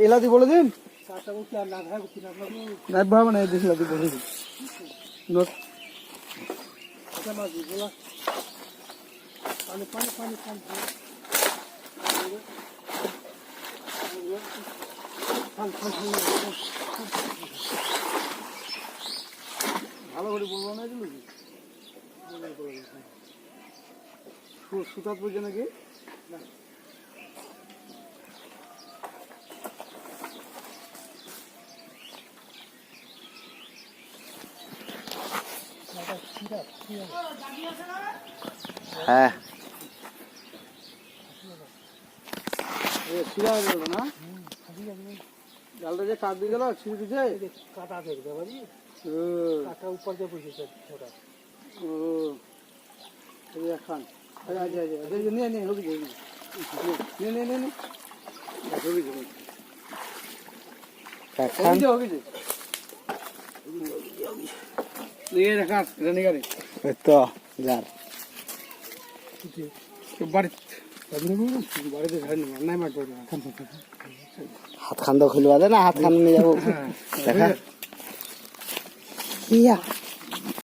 এলাদি বলে দিন নাই ভাবে না এলাদি বলে দিন পানি পানি পানি পানি ভালো করে বলবো না এগুলো সুতাত বলছে নাকি হ্যাঁ শিরা হয়ে গেল না জালটা যে কাট দিয়ে গেল ছিঁড়ে দিচ্ছে কাটা দেখতে পারি কাটা উপর দিয়ে বসেছে ওটা ও এখন নিয়ে নিয়ে হোক নিয়ে নিয়ে নিয়ে নিয়ে নিয়ে রাখা রানি গাড়ি তো যার বাড়িতে নাই মাঠ হাত খান তো খুলবা দে না হাত খান নিয়ে যাবো দেখা ইয়া